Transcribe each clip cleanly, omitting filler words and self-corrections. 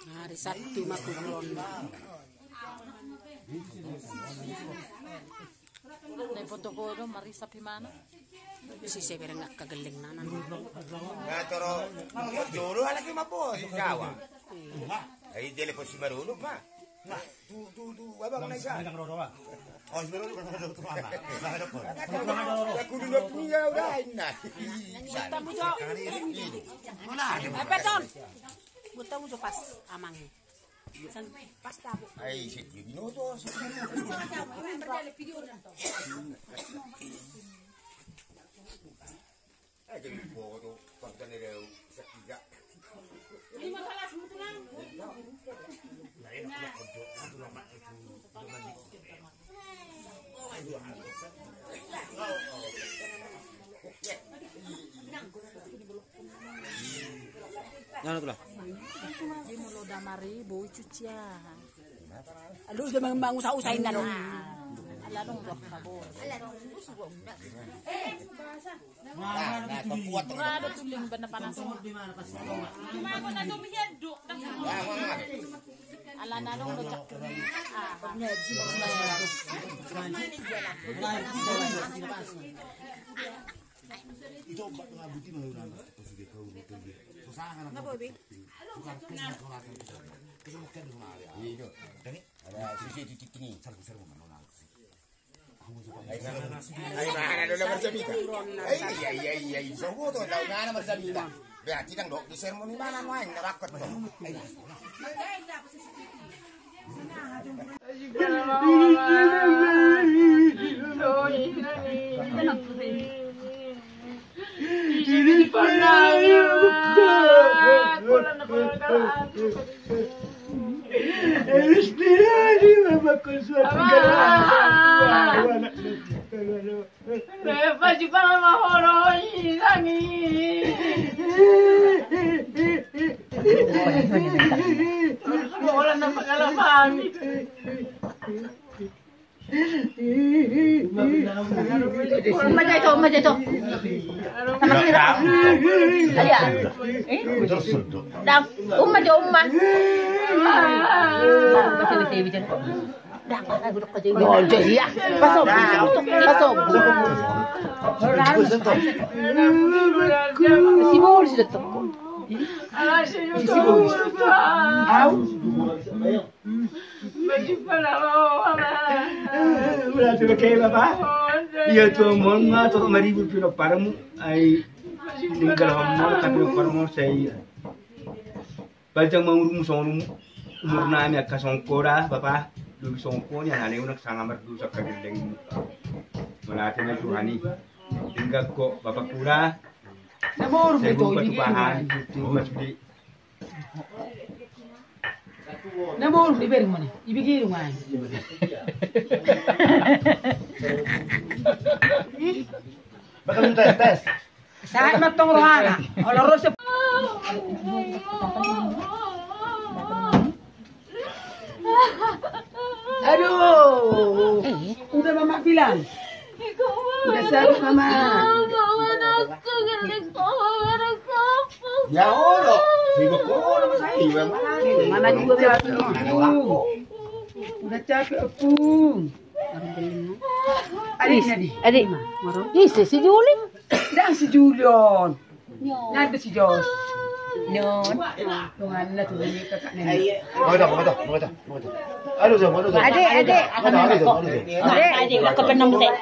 Hari Sabtu makulon. Nay foto ko do Marisa Pimana. Si Sever nga kagaling na nan. Nga toro, jolo lagi mapo si Jawa. Ay dele ko si Marulo pa. Tu abang na isa. Oh, si Marulo kan ada tumana. Aku dulu punya udah na. Tamu jo. Beton. Butang jo pas amang. San pas tabo. Ay si Binoto. Ay jadi foto konten dia setiga. Lima kelas mutulang. Jangan tu lah. Di mulo damari boy cucia. Aduh sudah memang usah-usahin na dong. Alanong roh kabor. Nah, kuat tu. Ada tuling bana panas. Kumago na dumiyan do. Ala na nung rojak. Itu ngabuti mau nang terus dia kau itu dia. Susah kan. Ngapa, Bi? Iya. Dani Ada sisi titik ini. seru mana nang. Ay mana dulu bersabita. Ay semua tu tahu mana bersabita. Berarti kan dok di seremoni mana main nerakot tu. Umma itu. Sama kira. Ayah. Dah, umma. Baca di TV jen. Dah, pasal guduk kerja. Oh, iya. Pasal. Si bol sudah tu. Berarti kayak apa? Iya tuh mau nggak tuh maribu pino paramu, ay tinggal homo tapi paramu saya. Baca mau rumusong umur nami akan songkora bapak dulu songkonya hanya unak sangat merdu sakadeng melatih Tuhani tinggal kok bapak pura. Namor Saya betul buat ini. bahan itu masih Namor di beri mana? Ibigir mana? Bakal tes. Saat matong rohana. Kalau rosep. Aduh. Udah mama bilang. Udah sakit mama. Ya Allah, ribu kau nama saya Mana juga capek aku. Udah capek aku. Adik. Ih, si Julian. Dah si Julian. Nanti si Jos. Nyon. Tungan na tuh ini kakak nenek. Mau dah. Aduh, Adik. Adik, lah kepenam saya.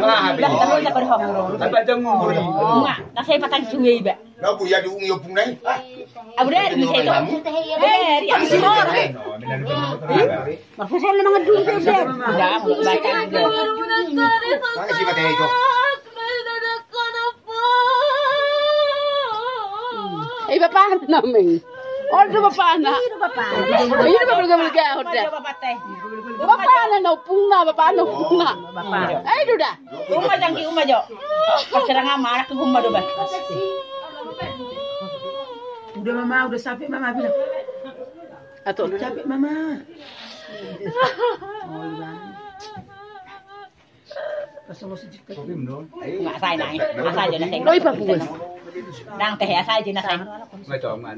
Lah kamu tak berhak. apa temu Enggak, nak saya patang sungai ba. Lah bu ya diungi opung nai. Abu dah bisa itu. Yang simor. Maksud saya memang ngedung tuh dia. Dah, baca. Mana sih kata itu? Ay bapak namin. Ordo bapak na. Ini bapak gamulga hoda. Bapak na no pungna bapak no pungna. Ay duda. Uma jangki uma jo. Paserang anak ke rumah doba. Udah mama udah sampai mama bilang. Atau capek mama. Oh iya. Pasang musik kita. Nggak saya nang. Asal aja nang. Oh iya bagus. Nang teh asal aja nang. Mai to ma.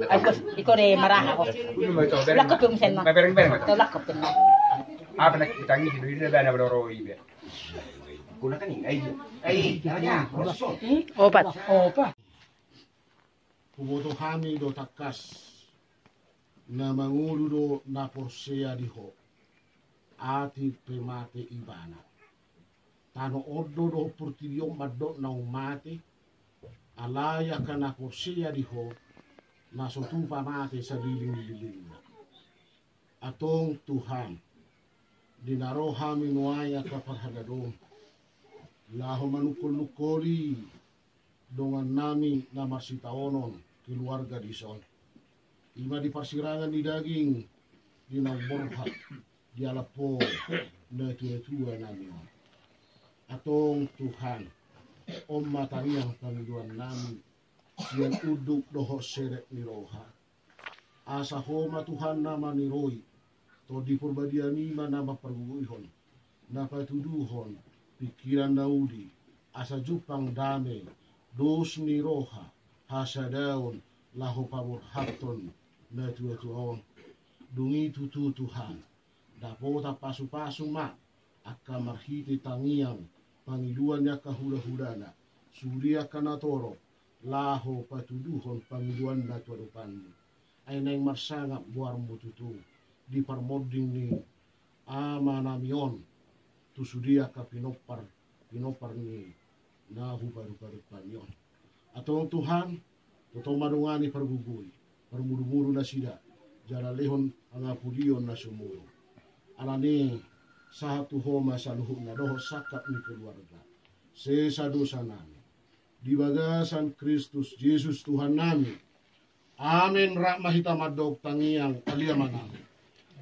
Iko de marah aku. Lakap yung sen mo. Mai bereng ma. To lakap yung. Apa nak tangi di dunia bana bro ibe. Kuna kan ai aja. Obat. Kuboto kami do takas na mangulu do na porsea diho ati pemate ibana tano ordo do portilio maddo na umate alaya kana porsea diho na sotu pamate sa liling atong Tuhan dinaro kami nuaya kaparhagadon laho manukol-nukoli dengan nami na marsitaonon keluarga di son. Ima di persirangan di daging di naborha di alapo na tua-tua nami. Atong Tuhan om matariang panggiduan nami yang uduk doho serek ni roha. Asa homa Tuhan nama ni roi to di purbadianima nama perguihon na patuduhon pikiran naudi asa jupang dame dos ni roha hasadaon laho pamor haton na tua-tuaon dungi tutu Tuhan dapota pasu-pasu ma akka marhiti tangiang pangiluannya kahula-hulana surya kanatoro laho patuduhon pangiluan na tuadupanmu ay nang marsangap buar mututu di parmoding ni amanamion tusudia ka pinopar ni na hubaru-baru panyon. Atong Tuhan, totoo marungani pergugui, permuru-muru na sida, jara lehon ang apulion na sumuro. Alani, sa tuhoma sa luhuk na doho sakap ni keluarga. Sesa dosa namin. Di bagasan Kristus Jesus Tuhan namin. Amin rak mahitamadog tangiang aliyaman namin.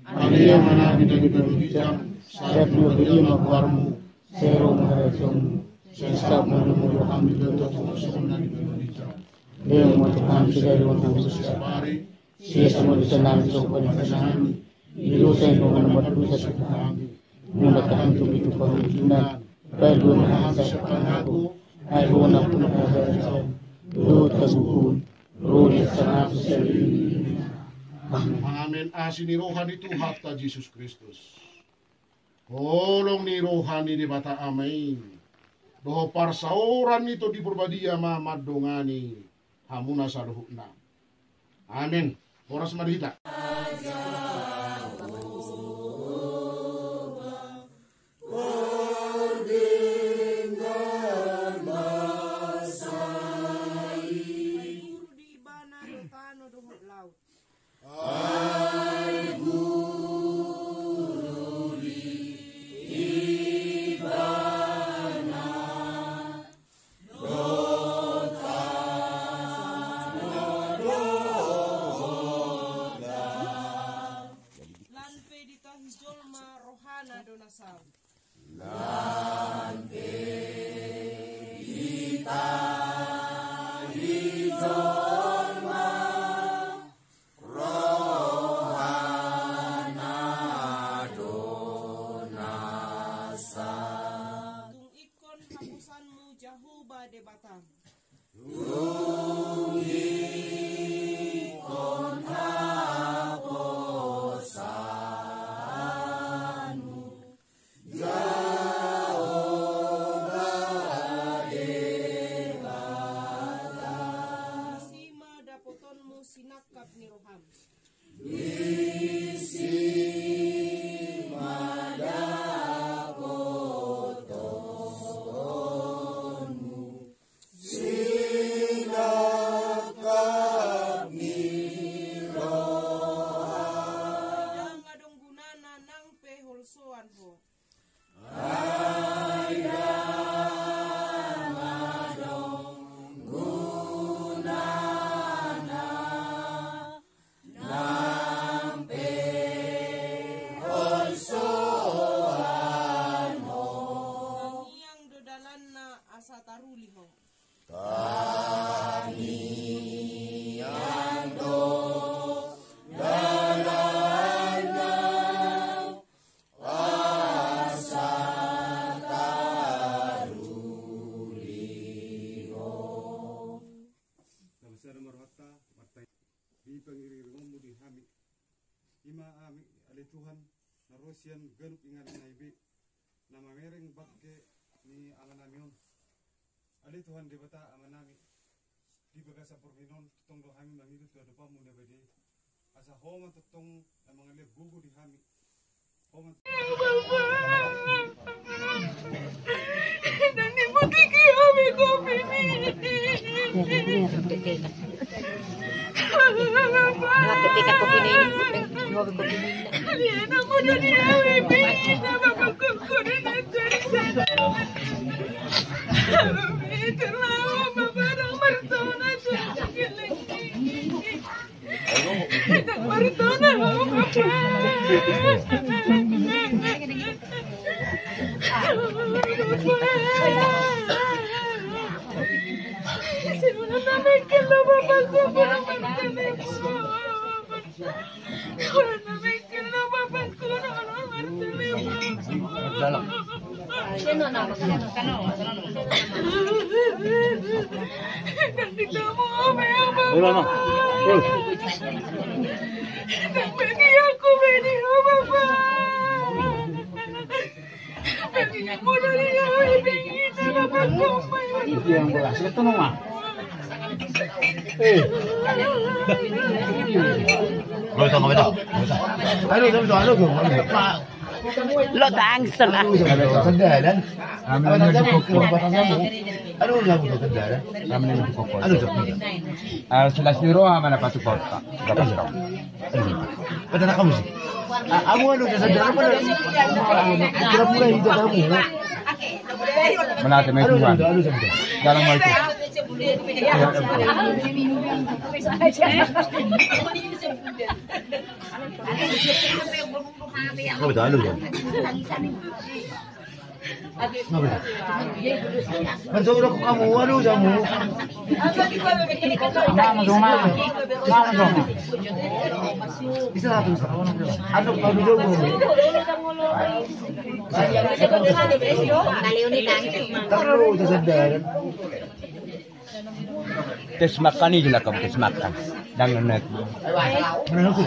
Aliyaman namin na gitang sa tuwagin magwarmo, sero maharasyon Sesa menumbuh kami bentuk sempurna di Indonesia. Dia membutuhkan kita dengan khusus sabari. Sesa menjenang sopan kesenangan. Hidup saya dengan nomor dosa kami. Membuatkan itu perhubungan. Baru menghasap aku. Ayo nak pun ada. Lut kasukun. Roli sangat sering. Amin. Asini rohani Tuhan ta Yesus Kristus. Kolong ni rohani di bata amin. Doho parsauran itu di berbadia madongani hamuna saruhna. Amin. Oras marita. di pangirirngomu di hami ima ami ale Tuhan narosian ganup ingan naibe nama mereng bakke ni amanamion ale Tuhan debata amanami di bagasa porminon tong do hami mangidu tu ada pamu nebede asa homa tong amangale gugu di hami homa Nani mutiki hami kopi ni ketika kopi ini jual kopi ini Liana mau jadi happy nama bakuku dan dari sana terlalu barang mertona kita mertona yang belas itu nama. Lo tangsel ah. Kendaran. Ambilnya cukup batangnya. Aduh, lagu kendaran. Ambilnya cukup. Aduh, selasiro mana patu kota. Dapat berapa? Pada nak kamu sih. Kamu aduh sadar apa? Kira-kira itu kamu. Melati metuan. Dalam mau itu. Kau betul alu kan? Betul kamu alu kamu. Mama. Bisa satu. Aduh kau dulu. Terlalu sadar. Tes makan ni je lah kamu tes makan. Jangan nak. Mana aku?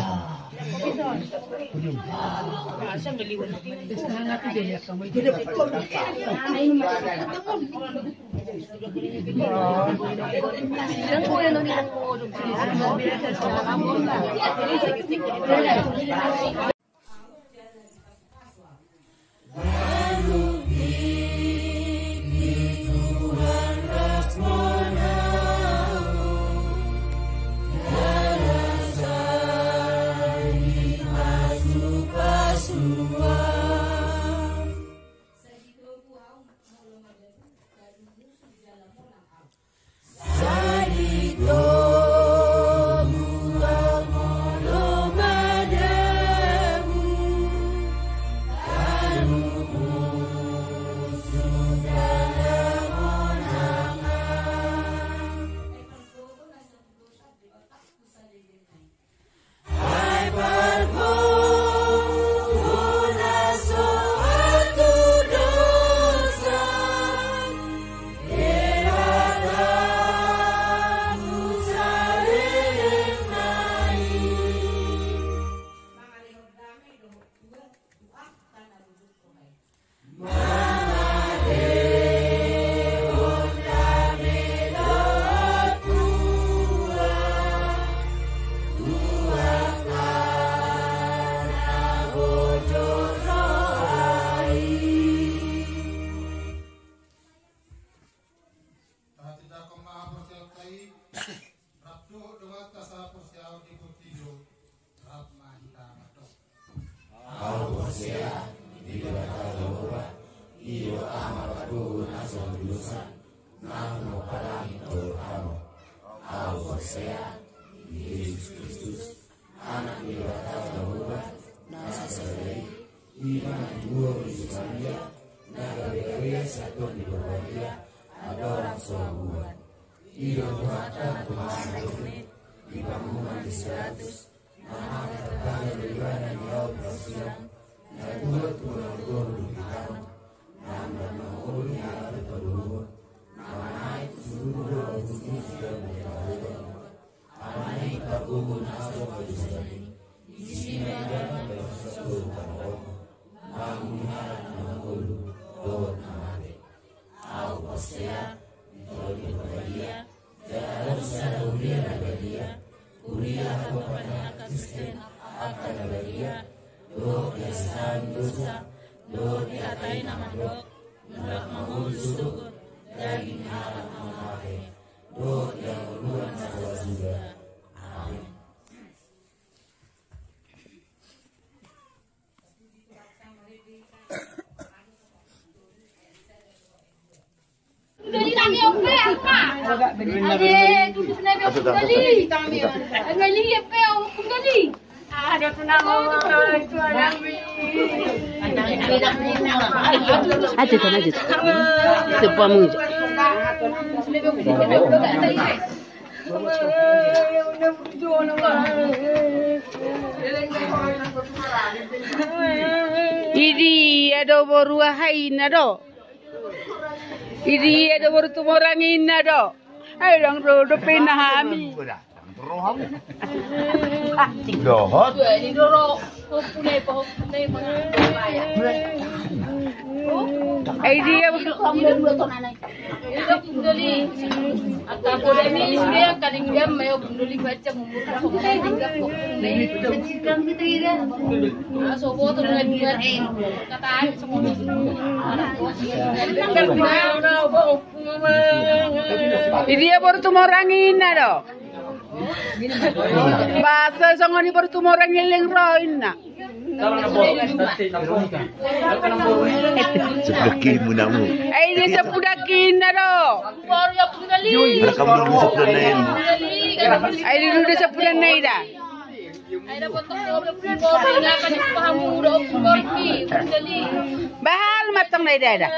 Aja kan aja. Sebuah muncul. Idi ada baru hain ada. Idi ada baru tumorangin ada. Ayo dong rodo pinahami. Dohot. Ini doro punai punai. Ay dia Bunduli. At ako rin niya kaningam may bunduli baca mumurah ko kaningam ko. So boto na buat kataan sa mga dia baru tumorangin na do. Basa sangoni baru tumorangin leng roin na. Sebelah mu namu. Ay dia sepudakin na do. baru ya bunduli. Kamu dulu sebelah lain. Ay dia udah sepudan na ida. Ay dapat ko nga kanang pahamudo og bunduli. Bahal matang na ida ida.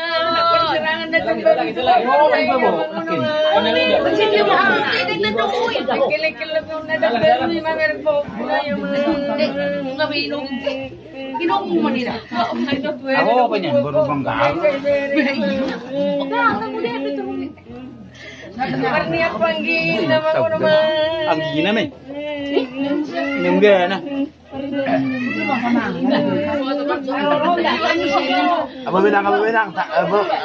Ako pa niyan, baru bangga. Ang gina may. Nungga na. Apa benang?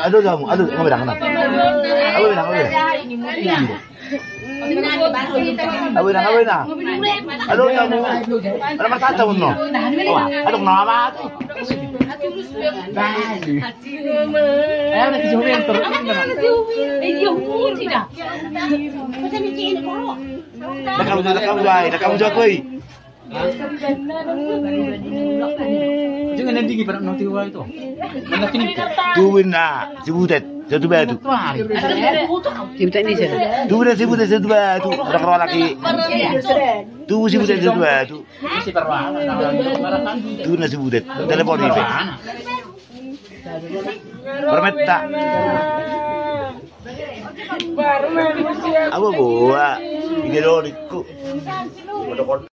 Aduh kamu, kamu benang kenapa? Apa benang? Apa benang? Aduh kamu, ada masa tahun no? Wah, aduh nama tu. Ayo nak jauh yang terus. Dah kamu jaga. Jangan nanti kita nanti wah itu. Mana kini? Tuin na, sebutet, satu batu. Sebutan ni saya. Sebutet satu batu. Ada kerana lagi. Tu sebutet satu batu. Si perwaan. Tu na sebutet. Telepon ni. Permetta. Apa buat? Ini loriku.